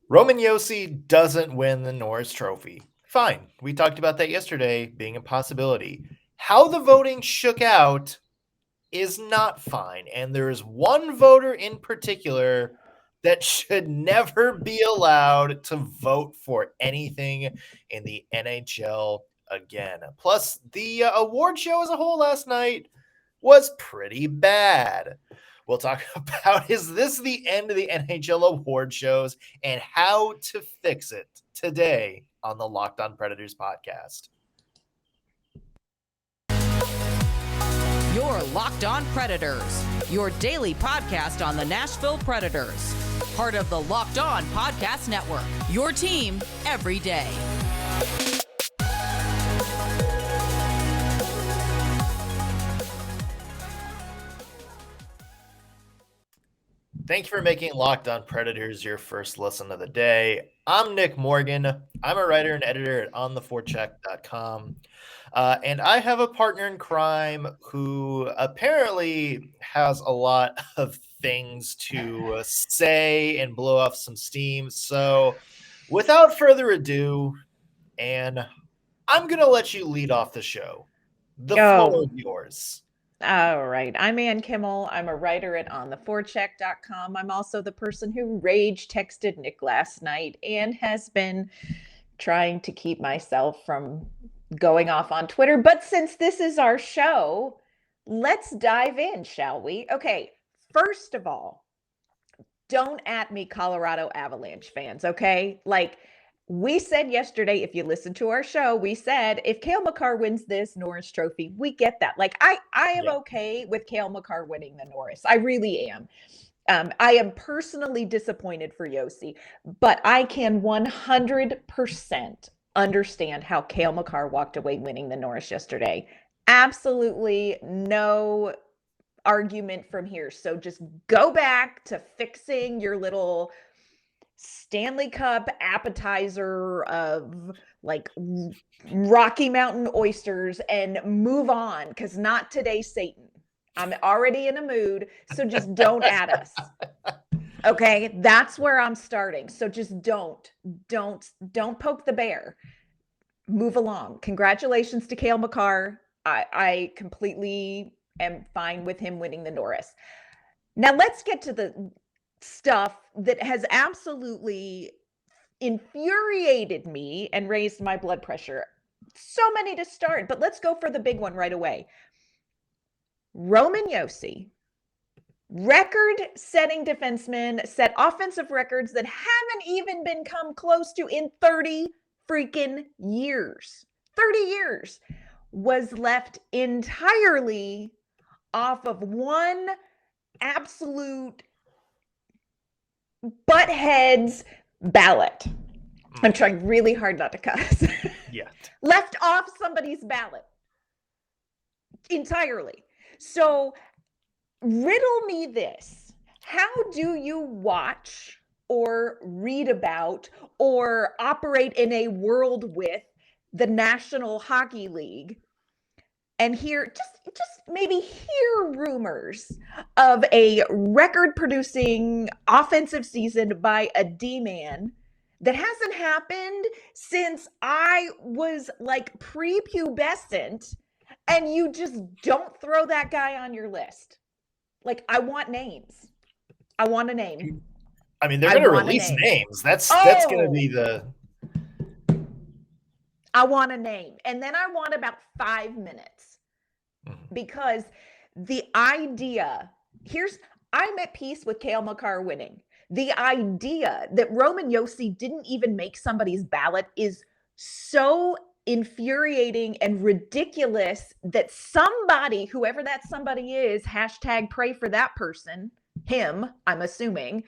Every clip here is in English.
Roman Josi doesn't win the Norris Trophy. Fine. We talked about that yesterday being a possibility. How the voting shook out is not fine. And there is one voter in particular that should never be allowed to vote for anything in the NHL again. Plus, the award show as a whole last night was pretty bad. We'll talk about is this the end of the NHL award shows and how to fix it today on the Locked On Predators podcast. Your Locked On Predators, your daily podcast on the Nashville Predators. Part of the Locked On Podcast Network, your team every day. Thank you for making Locked On Predators your first listen of the day. I'm Nick Morgan. I'm a writer and editor at ontheforecheck.com. And I have a partner in crime who apparently has a lot of things to say and blow off some steam. So without further ado, Anne, I'm going to let you lead off the show. The floor is yours. All right. I'm Ann Kimmel. I'm a writer at ontheforecheck.com. I'm also the person who rage texted Nick last night and has been trying to keep myself from going off on Twitter. But since this is our show, let's dive in, shall we? Okay. First of all, don't at me Colorado Avalanche fans, okay? Like, we said yesterday, if you listen to our show, we said if Cale Makar wins this Norris Trophy, we get that. Like, I am okay with Cale Makar winning the Norris. I really am. I am personally disappointed for Josi, but I can 100% understand how Cale Makar walked away winning the Norris yesterday. Absolutely no argument from here. So just go back to fixing your little Stanley Cup appetizer of like Rocky Mountain oysters and move on, because not today, Satan. I'm already in a mood, so just don't add us. Okay, that's where I'm starting. So just don't poke the bear. Move along. Congratulations to Cale Makar. I completely am fine with him winning the Norris. Now let's get to the stuff that has absolutely infuriated me and raised my blood pressure. So many to start, but let's go for the big one right away. Roman Josi, record-setting defenseman, set offensive records that haven't even been come close to in 30 freaking years. 30 years was left entirely off of one absolute butt heads ballot. I'm trying really hard not to cuss. Yeah. Left off somebody's ballot entirely. So riddle me this. How do you watch or read about or operate in a world with the National Hockey League and hear just maybe hear rumors of a record-producing offensive season by a D-man that hasn't happened since I was like prepubescent, and you just don't throw that guy on your list? Like, I want names. I want a name. I mean, they're going to release names. That's going to be the... I want a name. And then I want about 5 minutes. Because the idea, I'm at peace with Cale Makar winning. The idea that Roman Josi didn't even make somebody's ballot is so infuriating and ridiculous that somebody, whoever that somebody is, hashtag pray for that person, him, I'm assuming,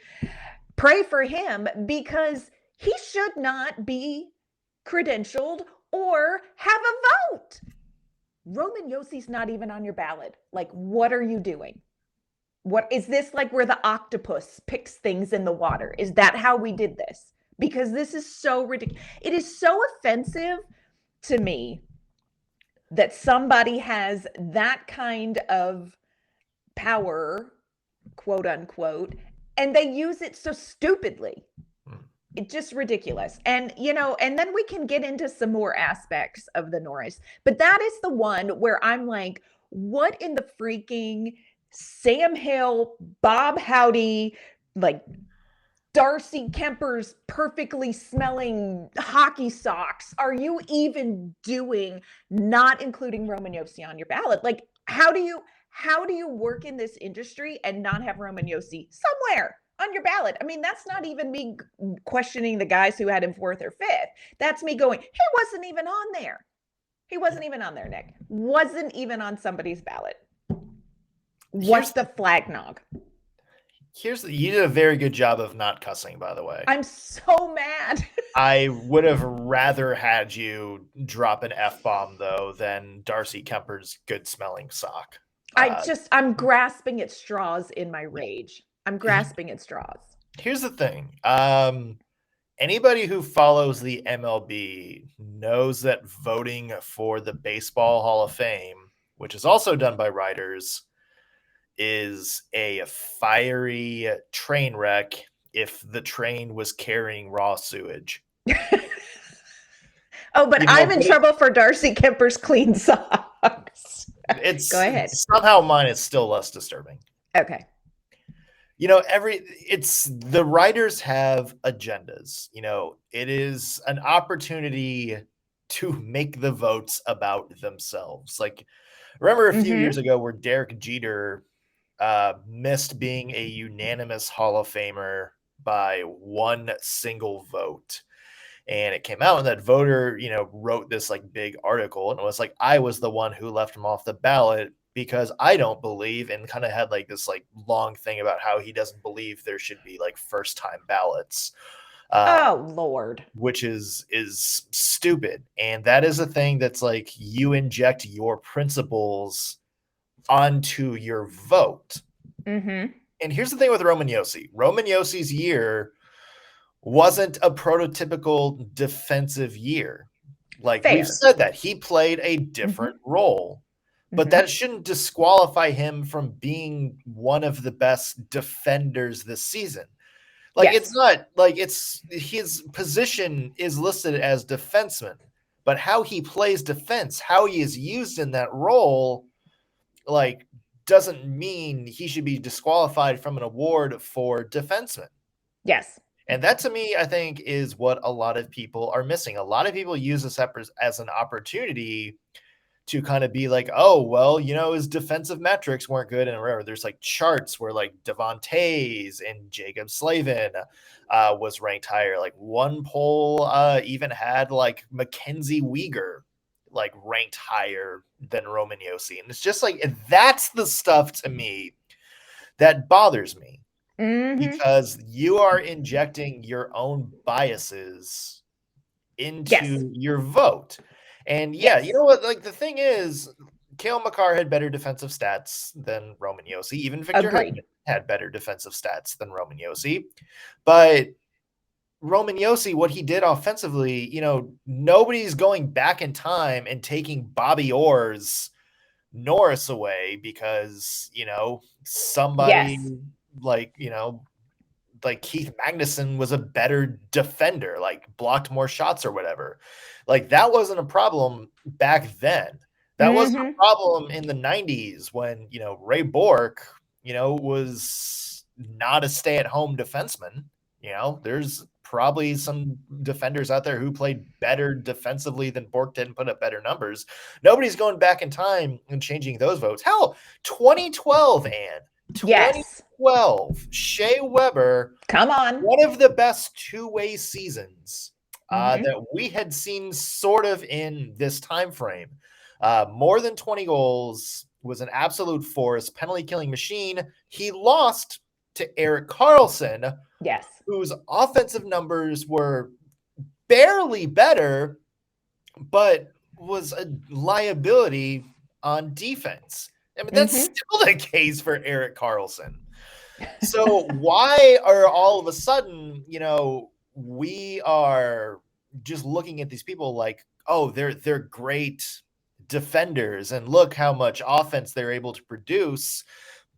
pray for him, because he should not be credentialed or have a vote. Roman Josi's not even on your ballot. Like, what are you doing? What is this, like where the octopus picks things in the water? Is that how we did this? Because this is so ridiculous. It is so offensive to me that somebody has that kind of power, quote unquote, and they use it so stupidly. It's just ridiculous. And, and then we can get into some more aspects of the Norris. But that is the one where I'm like, what in the freaking Sam Hill, Bob Howdy, like Darcy Kemper's perfectly smelling hockey socks are you even doing, not including Roman Josi on your ballot? Like, how do you work in this industry and not have Roman Josi somewhere on your ballot? I mean, that's not even me questioning the guys who had him fourth or fifth. That's me going, he wasn't even on there. He wasn't even on there, Nick. Wasn't even on somebody's ballot. What's the flag nog? You did a very good job of not cussing, by the way. I'm so mad. I would have rather had you drop an F-bomb, though, than Darcy Kemper's good-smelling sock. I'm grasping at straws in my rage. I'm grasping at straws. Here's the thing. Anybody who follows the MLB knows that voting for the Baseball Hall of Fame, which is also done by writers, is a fiery train wreck if the train was carrying raw sewage. I'm in trouble for Darcy Kemper's clean socks. Go ahead. Somehow mine is still less disturbing. Okay. The writers have agendas. It is an opportunity to make the votes about themselves. Like, remember a few years ago where Derek Jeter missed being a unanimous Hall of Famer by one single vote. And it came out and that voter, wrote this like big article and it was like, I was the one who left him off the ballot because I don't believe, and kind of had like this like long thing about how he doesn't believe there should be like first time ballots. Oh Lord. Which is stupid. And that is a thing that's like, you inject your principles onto your vote. And here's the thing with Roman Josi. Roman Josi's year wasn't a prototypical defensive year. Like, we've said that he played a different role, but that shouldn't disqualify him from being one of the best defenders this season. Like, it's not like his position is listed as defenseman, but how he plays defense, how he is used in that role, like, doesn't mean he should be disqualified from an award for defenseman. Yes. And that, to me, I think, is what a lot of people are missing. A lot of people use this as an opportunity to kind of be like, oh, well, his defensive metrics weren't good. And whatever. There's like charts where like Devon Toews and Jacob Slavin was ranked higher. Like one poll even had like Mackenzie Weegar like ranked higher than Roman Josi. And it's just like, that's the stuff to me that bothers me. Because you are injecting your own biases into your vote. And you know what? Like, the thing is, Cale Makar had better defensive stats than Roman Josi. Even Victor Hedman had better defensive stats than Roman Josi. But Roman Josi, what he did offensively, nobody's going back in time and taking Bobby Orr's Norris away because, somebody like Keith Magnuson was a better defender, like blocked more shots or whatever. Like, that wasn't a problem back then. That wasn't a problem in the 90s when, Ray Bourque, was not a stay-at-home defenseman. There's probably some defenders out there who played better defensively than Bourque did and put up better numbers. Nobody's going back in time and changing those votes. Hell, 2012, Ann. 2012, Shea Weber, come on, one of the best two-way seasons that we had seen sort of in this time frame. More than 20 goals, was an absolute force, penalty killing machine. He lost to Erik Karlsson, whose offensive numbers were barely better, but was a liability on defense. I mean, that's still the case for Erik Karlsson. So why are all of a sudden, we are just looking at these people like, oh, they're great defenders and look how much offense they're able to produce.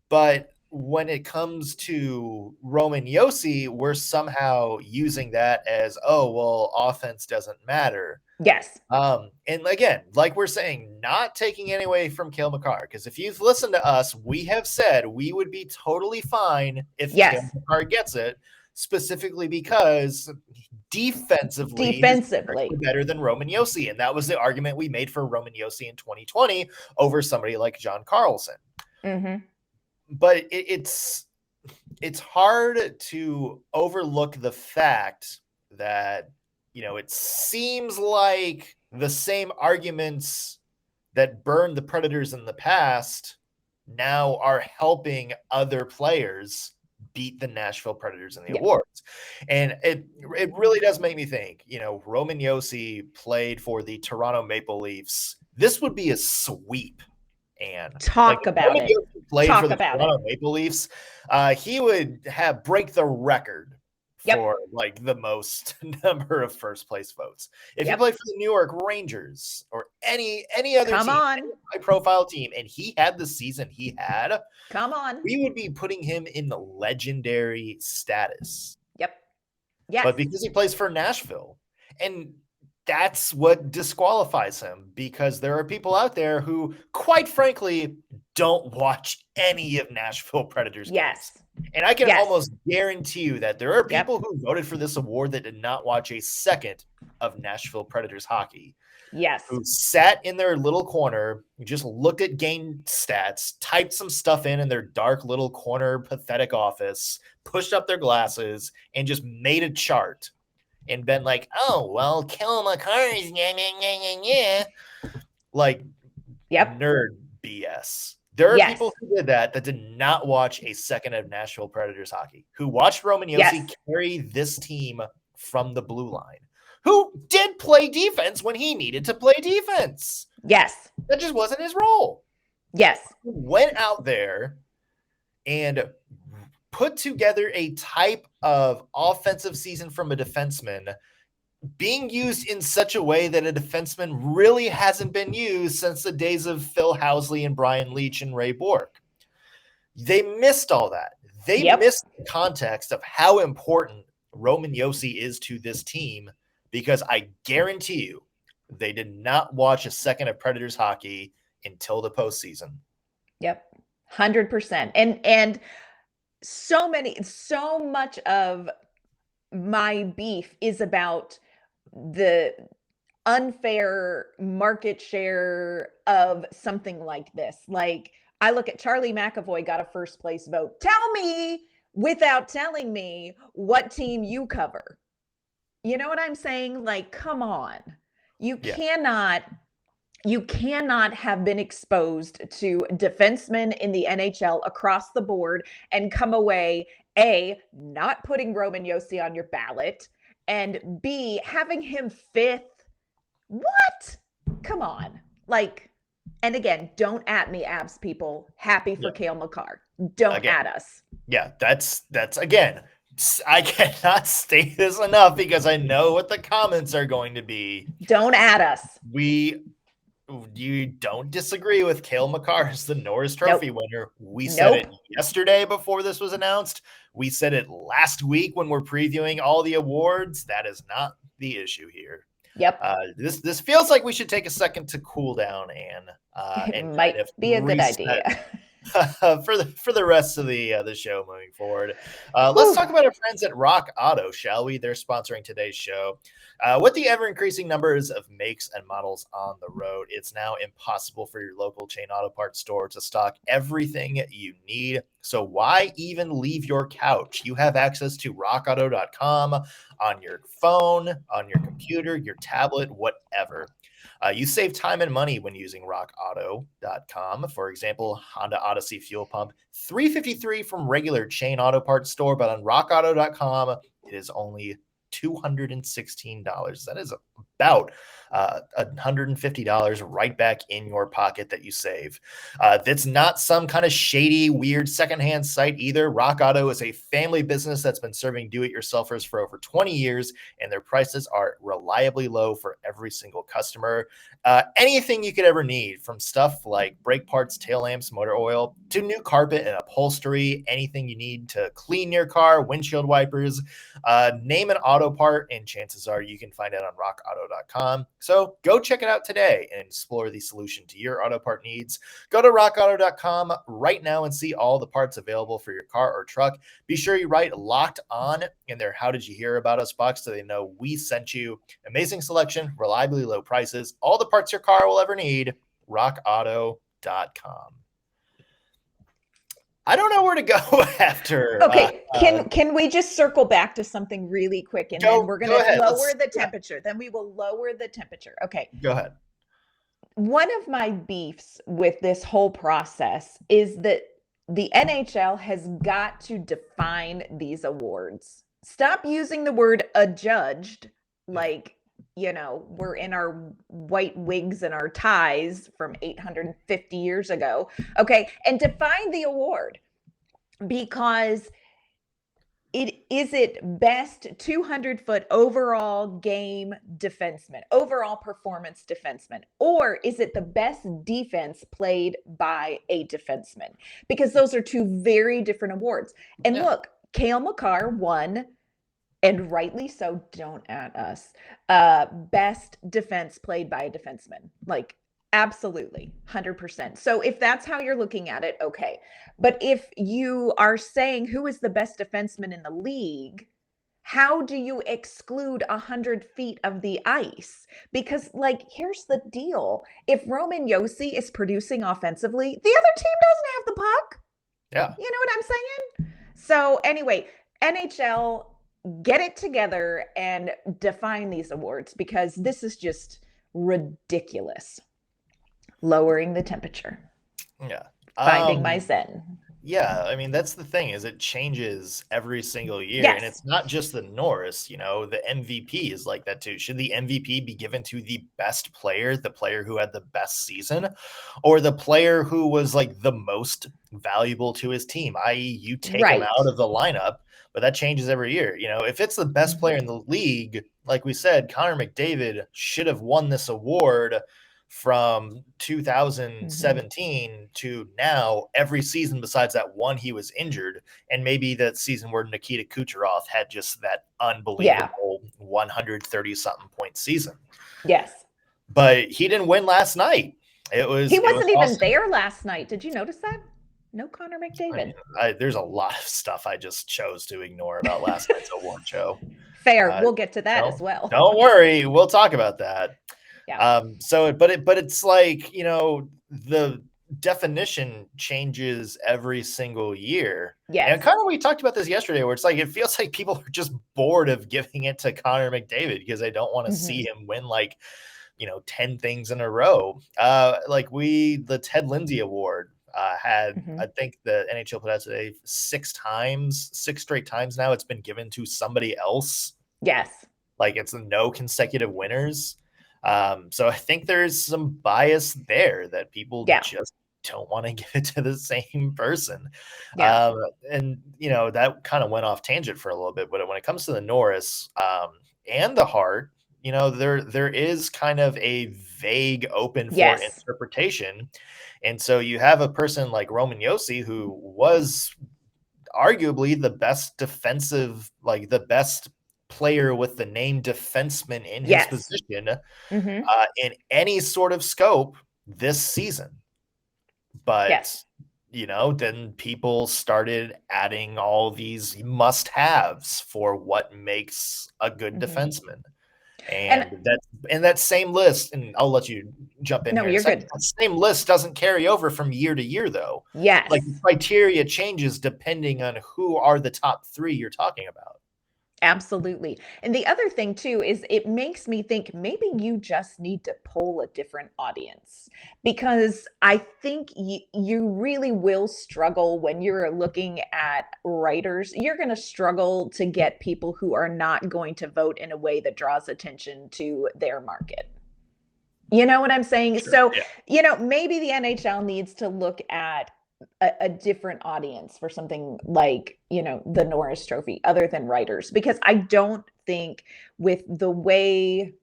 But when it comes to Roman Josi, we're somehow using that as, oh, well, offense doesn't matter. Yes. And again, like we're saying, not taking any away from Cale Makar, because if you've listened to us, we have said we would be totally fine if Cale Makar gets it, specifically because defensively he's better than Roman Josi. And that was the argument we made for Roman Josi in 2020 over somebody like John Carlson. Mm-hmm. But it's hard to overlook the fact that, you know, it seems like the same arguments that burned the Predators in the past now are helping other players beat the Nashville Predators in the awards. And it really does make me think, you know, Roman Josi played for the Toronto Maple Leafs. This would be a sweep. And talk about it. Played for the Toronto Maple Leafs. He would break the record for like the most number of first place votes. If he played for the New York Rangers or any other high profile team, and he had the season he had, we would be putting him in the legendary status. Yes. But because he plays for Nashville, and that's what disqualifies him, because there are people out there who, quite frankly, don't watch any of Nashville Predators games. And I can almost guarantee you that there are people who voted for this award that did not watch a second of Nashville Predators hockey. Who sat in their little corner, just looked at game stats, typed some stuff in their dark little corner pathetic office, pushed up their glasses, and just made a chart. And been like, oh, well, Cale Makar is like nerd BS. There are people who did that did not watch a second of Nashville Predators hockey, who watched Roman Josi carry this team from the blue line, who did play defense when he needed to play defense. That just wasn't his role. Went out there and put together a type of offensive season from a defenseman being used in such a way that a defenseman really hasn't been used since the days of Phil Housley and Brian Leetch and Ray Bourque. They missed all that. They missed the context of how important Roman Josi is to this team, because I guarantee you they did not watch a second of Predators hockey until the postseason. 100%. And so much of my beef is about the unfair market share of something like this. Like, I look at Charlie McAvoy got a first place vote. Tell me, without telling me, what team you cover. You know what I'm saying? Like, come on. You cannot have been exposed to defensemen in the NHL across the board and come away, A, not putting Roman Josi on your ballot, and B, having him fifth. What? Come on. Like, and again, don't at me, abs people. Happy for Cale Makar. Don't at us. That's again, I cannot state this enough because I know what the comments are going to be. Don't at us. You don't disagree with Cale Makar as the Norris Trophy winner. We said it yesterday before this was announced. We said it last week when we're previewing all the awards. That is not the issue here. This feels like we should take a second to cool down and might be a good idea. for the rest of the show moving forward. Let's talk about our friends at Rock Auto, shall we? They're sponsoring today's show. With the ever-increasing numbers of makes and models on the road, it's now impossible for your local chain auto parts store to stock everything you need. So why even leave your couch? You have access to rockauto.com on your phone, on your computer, your tablet, whatever. You save time and money when using rockauto.com. For example, Honda Odyssey fuel pump, $353 from regular chain auto parts store, but on rockauto.com, it is only $216. That is about $150 right back in your pocket that you save. That's not some kind of shady, weird secondhand site either. Rock Auto is a family business that's been serving do-it-yourselfers for over 20 years, and their prices are reliably low for every single customer. Anything you could ever need, from stuff like brake parts, tail lamps, motor oil, to new carpet and upholstery, anything you need to clean your car, windshield wipers, name an auto part, and chances are you can find it on rockauto.com. So go check it out today and explore the solution to your auto part needs. Go to rockauto.com right now and see all the parts available for your car or truck. Be sure you write Locked On in their How Did You Hear About Us box so they know we sent you. Amazing selection, reliably low prices, all the parts your car will ever need. rockauto.com. I don't know where to go after. Okay, can we just circle back to something really quick, and then we're going to lower the temperature. Then we will lower the temperature. Okay. Go ahead. One of my beefs with this whole process is that the NHL has got to define these awards. Stop using the word adjudged like, we're in our white wigs and our ties from 850 years ago. Okay. And define the award, because it best 200-foot overall game defenseman, overall performance defenseman, or is it the best defense played by a defenseman? Because those are two very different awards. And look, Cale Makar won, and rightly so, don't at us, best defense played by a defenseman. Like, absolutely, 100%. So if that's how you're looking at it, okay. But if you are saying who is the best defenseman in the league, how do you exclude 100 feet of the ice? Because, here's the deal. If Roman Josi is producing offensively, the other team doesn't have the puck. Yeah. You know what I'm saying? So anyway, NHL, get it together and define these awards, because this is just ridiculous. Lowering the temperature. Yeah. Finding my zen. Yeah, I mean, that's the thing, is it changes every single year. Yes. And it's not just the Norris, the MVP is like that too. Should the MVP be given to the best player, the player who had the best season, or the player who was the most valuable to his team, i.e. you take him out of the lineup? But that changes every year. If it's the best player in the league, like we said, Connor McDavid should have won this award from 2017 to now, every season besides that one he was injured, and maybe that season where Nikita Kucherov had just that unbelievable 130-something point season. Yes. But he didn't win last night. He wasn't even there last night. Did you notice that? No Connor McDavid. There's a lot of stuff I just chose to ignore about last night's award show. Fair. We'll get to that as well. Don't worry. We'll talk about that. Yeah. But it's the definition changes every single year. Yeah. And kind of, we talked about this yesterday, where it's it feels like people are just bored of giving it to Connor McDavid because they don't want to see him win 10 things in a row. The Ted Lindsay Award had, I think the NHL put out today, 6 straight times now it's been given to somebody else. Yes. It's no consecutive winners. So I think there's some bias there that people just don't want to give it to the same person. Yeah. And that kind of went off tangent for a little bit, but when it comes to the Norris and the Hart, there is kind of a vague open for interpretation. And so you have a person like Roman Josi, who was arguably the best defensive, the best player with the name defenseman in his position in any sort of scope this season. But, then people started adding all these must-haves for what makes a good defenseman. And that same list, and I'll let you jump in. No, you're good. That same list doesn't carry over from year to year, though. Yes. The criteria changes depending on who are the top 3 you're talking about. Absolutely. And the other thing too is it makes me think maybe you just need to poll a different audience, because I think you really will struggle when you're looking at writers. You're going to struggle to get people who are not going to vote in a way that draws attention to their market. You know what I'm saying? Sure. So, Yeah. maybe the NHL needs to look at a different audience for something like, the Norris Trophy, other than writers, because I don't think, with the way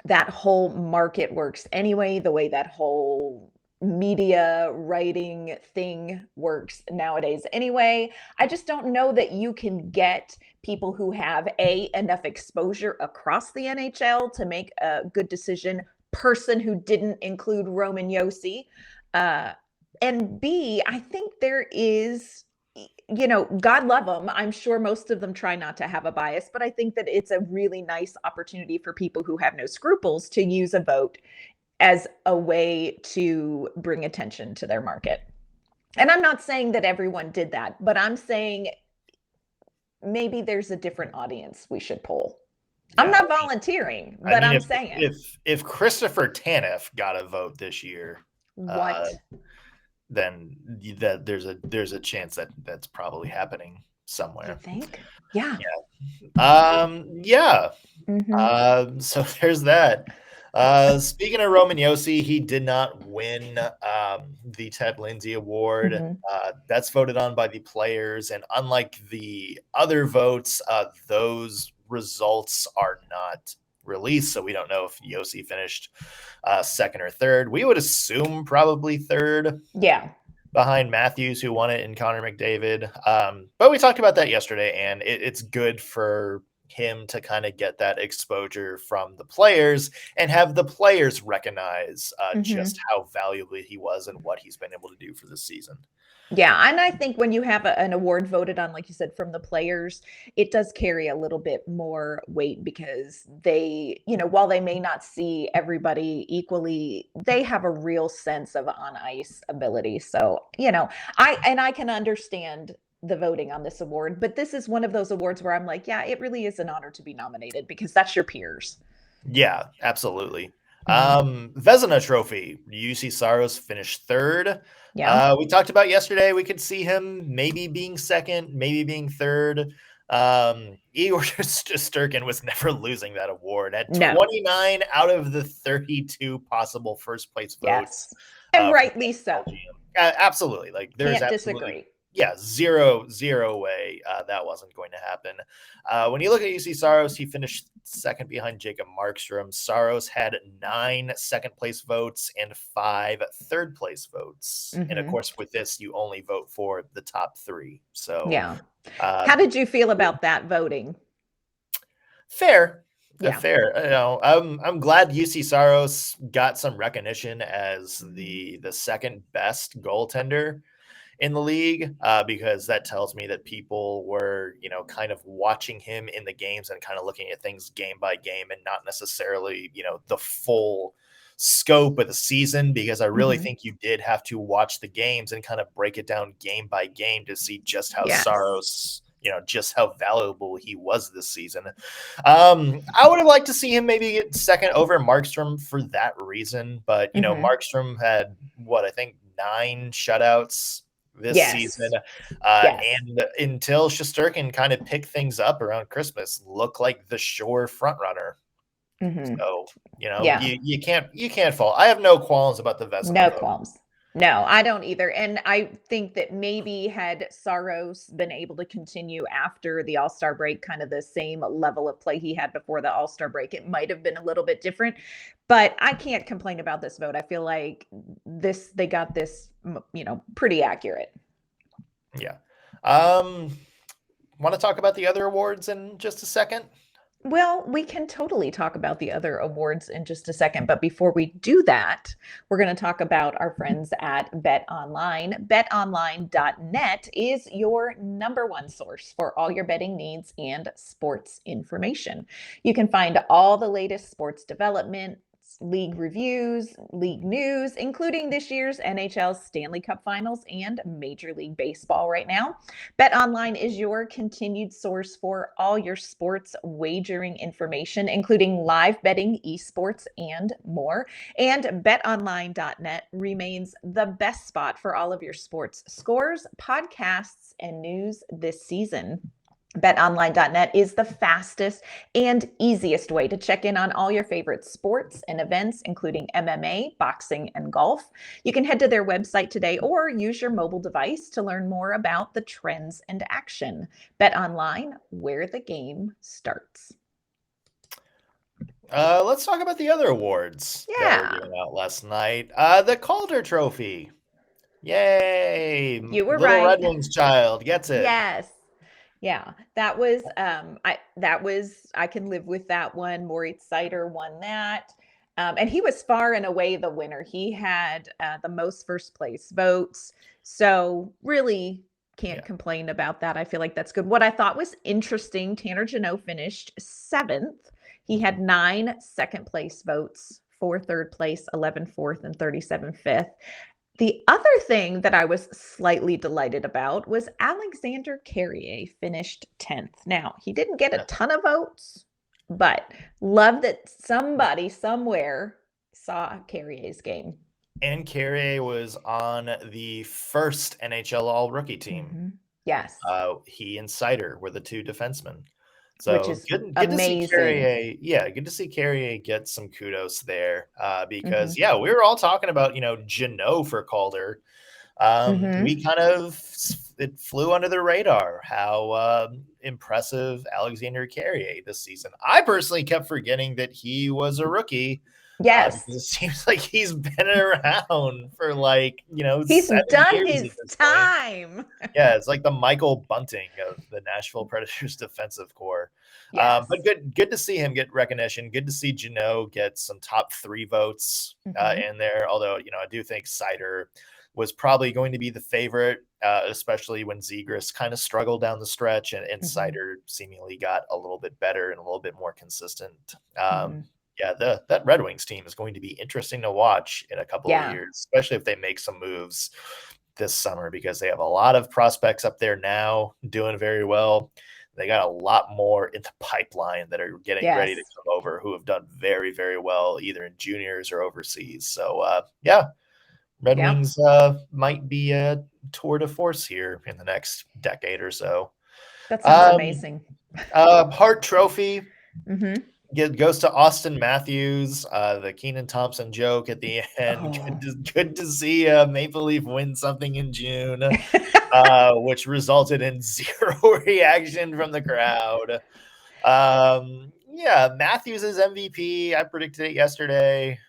that whole market works anyway, the way that whole media writing thing works nowadays anyway, I just don't know that you can get people who have enough exposure across the NHL to make a good decision. Person who didn't include Roman Josi. And B, I think there is, God love them. I'm sure most of them try not to have a bias, but I think that it's a really nice opportunity for people who have no scruples to use a vote as a way to bring attention to their market. And I'm not saying that everyone did that, but I'm saying maybe there's a different audience we should poll. Yeah. I'm not volunteering, but I'm saying. If Christopher Tanev got a vote this year, then there's a chance that's probably happening somewhere. You think? Yeah. Yeah. Mm-hmm. So there's that. Speaking of Roman Josi, he did not win the Ted Lindsay Award. Mm-hmm. That's voted on by the players, and unlike the other votes, those results are not released, so we don't know if Josi finished second or third. We would assume probably third. Yeah. Behind Matthews, who won it, and Connor McDavid. But we talked about that yesterday, and it's good for him to kind of get that exposure from the players and have the players recognize just how valuable he was and what he's been able to do for this season. Yeah, and I think when you have an award voted on, like you said, from the players, it does carry a little bit more weight, because they, while they may not see everybody equally, they have a real sense of on ice ability. So, I can understand the voting on this award, but this is one of those awards where I'm like, yeah, it really is an honor to be nominated, because that's your peers. Yeah, absolutely. Vezina Trophy, Juuse Saros finished third. Yeah. We talked about yesterday, we could see him maybe being second, maybe being third. Igor Shesterkin was never losing that award at 29 out of the 32 possible first place votes. Yes. And rightly so. Absolutely. Like, there's Can't absolutely disagree. Yeah, zero way that wasn't going to happen. When you look at Juuse Saros, he finished second behind Jacob Markstrom. Saros had 9 second-place votes and 5 third-place votes. And, of course, with this, you only vote for the top 3. So, yeah. How did you feel about that voting? Fair. Yeah. Fair. I'm glad Juuse Saros got some recognition as the second best goaltender in the league, because that tells me that people were, kind of watching him in the games and kind of looking at things game by game and not necessarily, the full scope of the season, because I really think you did have to watch the games and kind of break it down game by game to see just how Saros, just how valuable he was this season. I would have liked to see him maybe get second over Markstrom for that reason, but, Markstrom had, I think 9 shutouts this season, and until Shesterkin kind of picked things up around Christmas, looked like the sure front runner. So you can't fault. I have no qualms about the Vezina. No qualms. No, I don't either. And I think that maybe had Saros been able to continue after the All-Star break, kind of the same level of play he had before the All-Star break, it might have been a little bit different. But I can't complain about this vote. I feel like they got this, pretty accurate. Yeah. Want to talk about the other awards in just a second? Well, we can totally talk about the other awards in just a second. But before we do that, we're going to talk about our friends at Bet Online. BetOnline.net is your number one source for all your betting needs and sports information. You can find all the latest sports developments, league reviews, league news, including this year's NHL Stanley Cup Finals and Major League Baseball right now. BetOnline is your continued source for all your sports wagering information, including live betting, esports, and more. And betonline.net remains the best spot for all of your sports scores, podcasts, and news this season. BetOnline.net is the fastest and easiest way to check in on all your favorite sports and events, including MMA, boxing, and golf. You can head to their website today or use your mobile device to learn more about the trends and action. BetOnline, where the game starts. Let's talk about the other awards that were given out last night. The Calder Trophy. Yay! You were Little right. Red Wings child gets it. Yes. Yeah, that was I can live with that one. Moritz Seider won that. And he was far and away the winner. He had the most first place votes. So really can't complain about that. I feel like that's good. What I thought was interesting, Tanner Jeannot finished 7th. He had 9 second place votes, 4 third place, 11 fourth, and 37 fifth. The other thing that I was slightly delighted about was Alexander Carrier finished 10th. Now, he didn't get a ton of votes, but love that somebody somewhere saw Carrier's game. And Carrier was on the first NHL All-Rookie team. Mm-hmm. Yes. He and Seider were the 2 defensemen. So which is good amazing. To see Carrier. Yeah, good to see Carrier get some kudos there. Because we were all talking about, Jeannot for Calder. We kind of it flew under the radar how impressive Alexander Carrier this season. I personally kept forgetting that he was a rookie. Yes. Because it seems like he's been around for he's 7 done years his time. Yeah, it's like the Michael Bunting of the Nashville Predators defensive core. Yes. But good to see him get recognition. Good to see Jeannot get some top 3 votes in there. Although, I do think Seider was probably going to be the favorite, especially when Zegras kind of struggled down the stretch and Seider seemingly got a little bit better and a little bit more consistent. Yeah, that Red Wings team is going to be interesting to watch in a couple of years, especially if they make some moves this summer, because they have a lot of prospects up there now doing very well. They got a lot more in the pipeline that are getting ready to come over who have done very, very well, either in juniors or overseas. So, Red Wings might be a tour de force here in the next decade or so. That sounds amazing. Hart Trophy. Goes to Auston Matthews, the Keenan Thompson joke at the end. Good to see Maple Leaf win something in June, which resulted in 0 reaction from the crowd. Matthews is MVP. I predicted it yesterday.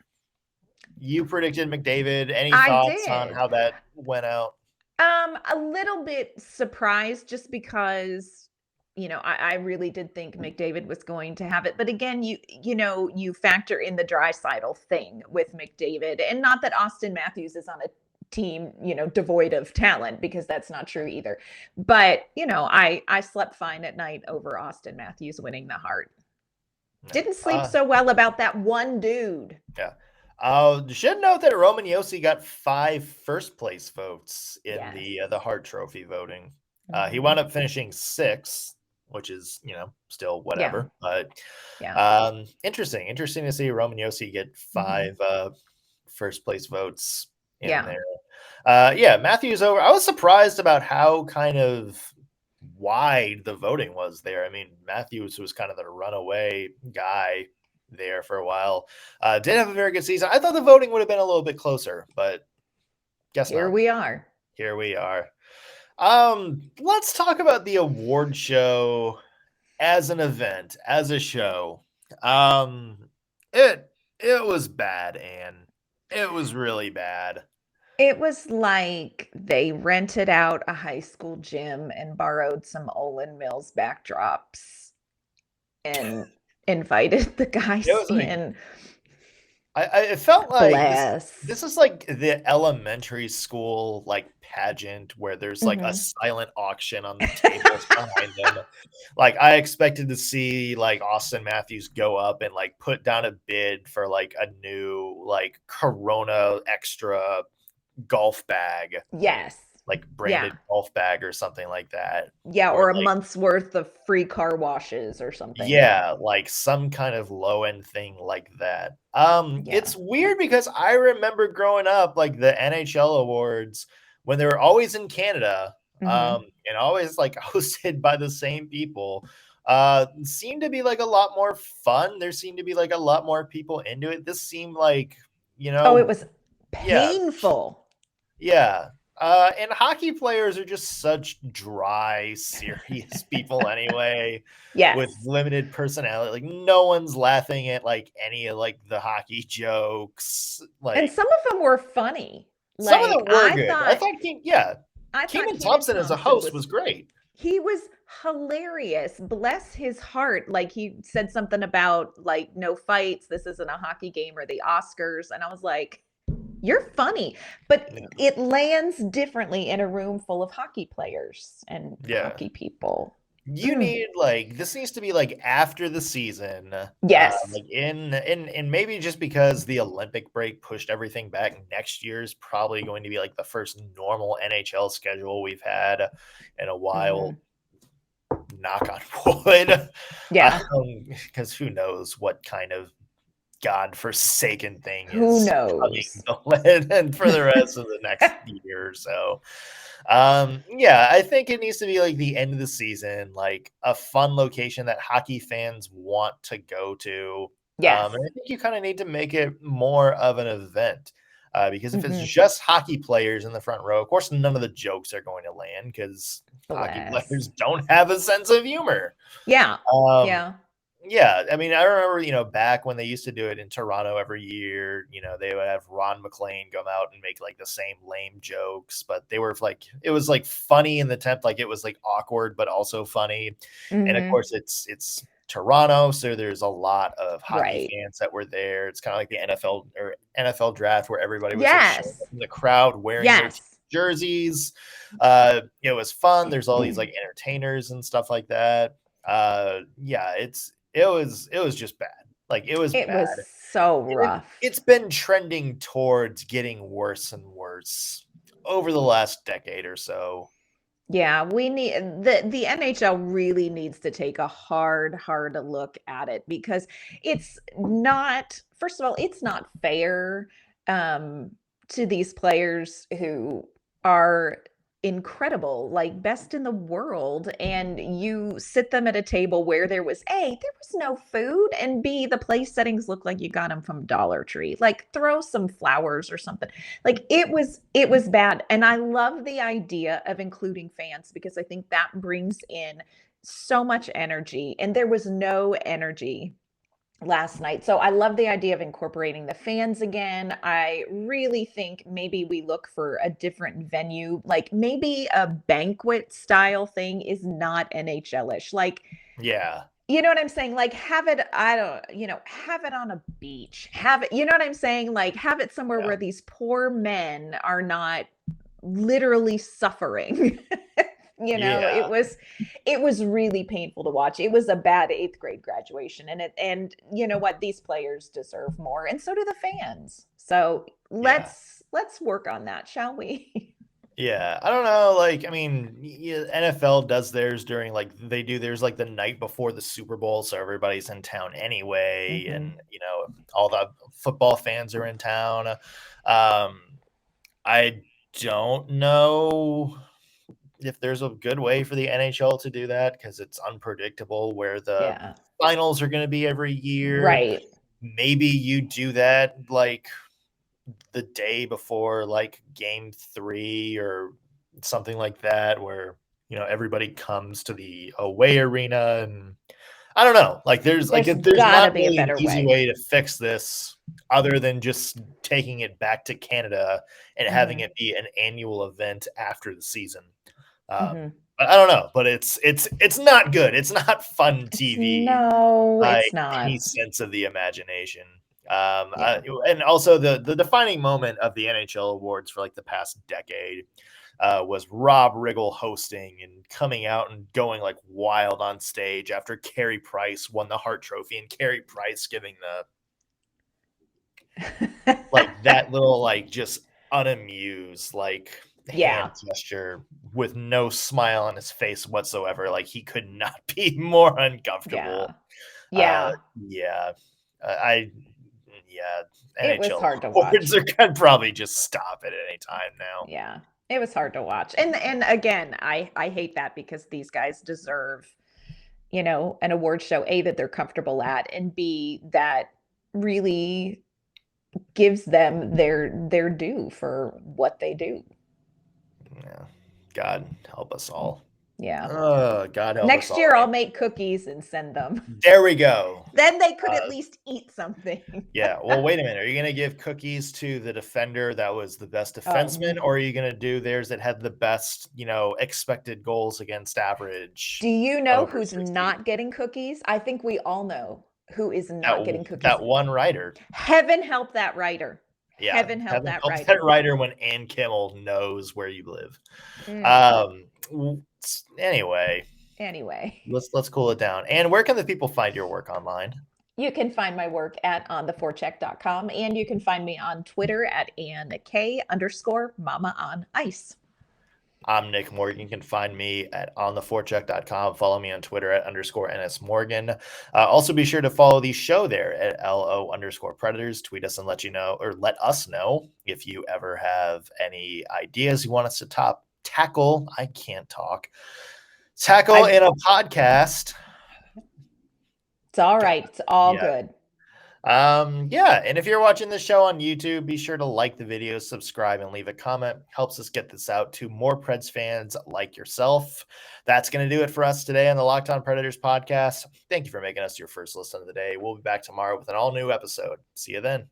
You predicted McDavid. Any thoughts on how that went out? A little bit surprised, just because I really did think McDavid was going to have it. But again, you factor in the Draisaitl thing with McDavid, and not that Auston Matthews is on a team, devoid of talent, because that's not true either. But, I slept fine at night over Auston Matthews winning the Hart. Didn't sleep so well about that one dude. Yeah. You should note that Roman Josi got 5 first place votes in the Hart Trophy voting. He wound up finishing 6th, which is, still whatever. But interesting to see Roman Josi get 5 first place votes in there. Matthews over. I was surprised about how kind of wide the voting was there. I mean, Matthews was kind of the runaway guy there for a while. Did have a very good season. I thought the voting would have been a little bit closer, but guess Here not. we are. Here we are. Let's talk about the award show as an event, as a show. It was bad, Anne. It was really bad. It was like they rented out a high school gym and borrowed some Olin Mills backdrops and invited the guys in. It felt like Bless. this is like the elementary school like pageant where there's like a silent auction on the tables behind them. Like I expected to see like Auston Matthews go up and like put down a bid for like a new like Corona extra golf bag, Yes. like Yeah. branded golf bag or something like that. Yeah, Or or a like month's worth of free car washes or something. yeah, like some kind of low end thing like that. Yeah. It's weird because I remember growing up, like the NHL awards when they were always in Canada, Mhm. and always like hosted by the same people. Seemed to be like a lot more fun. There seemed to be like a lot more people into it. This seemed like, Oh, it was yeah, painful. yeah. And hockey players are just such dry, serious people anyway, with Yes. limited personality. Like no one's laughing at like any of like the hockey jokes. And Like some of them were funny. some of Like them were good. I thought Keenan Kenan Thompson as a Thompson host was was great. he was hilarious. Bless his heart. Like he said something about like no fights. This isn't a hockey game or the Oscars. And I was like, you're funny. But Yeah. it lands differently in a room full of hockey players and Yeah. hockey people. You need like this needs to be like after the season, Yes. like in maybe just because the Olympic break pushed everything back. Next year is probably going to be like the first normal NHL schedule we've had in a while. Knock on wood, Yeah. because who knows what kind of godforsaken thing Who is coming knows? the lid and for the rest of the next year or so. Yeah, I think it needs to be like the end of the season, like a fun location that hockey fans want to go to. Yes. And I think you kind of need to make it more of an event. Because if it's Mhm. just hockey players in the front row, of course, none of the jokes are going to land because hockey Bless. players don't have a sense of humor. Yeah. Um, Yeah. yeah, I mean, I remember, back when they used to do it in Toronto every year, they would have Ron McLean come out and make like the same lame jokes, but they were like, it was like funny in the temp, like it was like awkward, but also funny. And of Mhm. course, it's Toronto, so there's a lot of hockey Right. fans that were there. It's kind of like the NFL or NFL draft where everybody was like showing Yes. up in the crowd wearing their Yes. jerseys. It was fun. There's all these like entertainers and stuff like that. Yeah, it was just bad. Like it was It bad. was so And rough. it's been trending towards getting worse and worse over the last decade or so. Yeah, we need the NHL really needs to take a hard look at it because it's not, first of all, it's not fair um to these players who are incredible, like best in the world, and you sit them at a table where there was A, there was no food, and B, the place settings look like you got them from Dollar Tree. Like throw some flowers or something. Like it was bad. And I love the idea of including fans because I think that brings in so much energy. And there was no energy last night. So I love the idea of incorporating the fans again. I really think maybe we look for a different venue, like maybe a banquet style thing is not NHL-ish. Like, Yeah. you know what I'm saying? Like have it, I don't, have it on a beach. Have it, you know what I'm saying? Like have it somewhere Yeah. where these poor men are not literally suffering. Yeah. It was really painful to watch. It was a bad 8th grade graduation, and you know what? These players deserve more, and so do the fans. So Yeah. let's work on that, shall we? Yeah, I don't know. Like, I mean, NFL does theirs during like they do theirs like the night before the Super Bowl, so everybody's in town anyway, and Mhm. all the football fans are in town. I don't know if there's a good way for the NHL to do that because it's unpredictable where the Yeah. finals are going to be every year. Right. Maybe you do that like the day before like game 3 or something like that where everybody comes to the away arena. And I don't know, like There's there's gotta not be a really an better easy way. way to fix this other than just taking it back to Canada and having Mhm. it be an annual event after the season. Mhm. But I don't know, but it's not good. It's not fun It's TV no, by it's any not. sense of the imagination. And also the defining moment of the NHL Awards for like the past decade was Rob Riggle hosting and coming out and going like wild on stage after Carey Price won the Hart Trophy, and Carey Price giving the like that little like just unamused like hand gesture with no smile on his face whatsoever. Like he could not be more uncomfortable. It was NHL hard to Awards watch. could probably just stop it at any time now. Yeah, it was hard to watch. And again, I hate that because these guys deserve, you know, an award show, A, that they're comfortable at, and B, that really gives them their due for what they do. Yeah. God help us all. Yeah. God help us Next all. year I'll make cookies and send them. There we go. Then they could at least eat something. Yeah. Well, wait a minute. Are you going to give cookies to the defender that was the best defenseman, or are you going to do theirs that had the best, you know, expected goals against average? Do you know who's 60? Not getting cookies? I think we all know who is not getting cookies. That one writer. Heaven help that writer. Yeah, Heaven help that writer. That writer when Ann Kimmel knows where you live. Anyway, let's cool it down. And where can the people find your work online? You can find my work at ontheforecheck.com, and you can find me on Twitter at AnnK_Mama on Ice. I'm Nick Morgan. You can find me at ontheforecheck.com. Follow me on Twitter at _NSMorgan. Also, be sure to follow the show there at LO_Predators. Tweet us and let us know if you ever have any ideas you want us to tackle. I can't talk. Tackle in a podcast. It's all right. It's all good. And if you're watching the show on YouTube, be sure to like the video, subscribe, and leave a comment. Helps us get this out to more Preds fans like yourself. That's going to do it for us today on the Locked On Predators podcast. Thank you for making us your first listen of the day. We'll be back tomorrow with an all-new episode. See you then.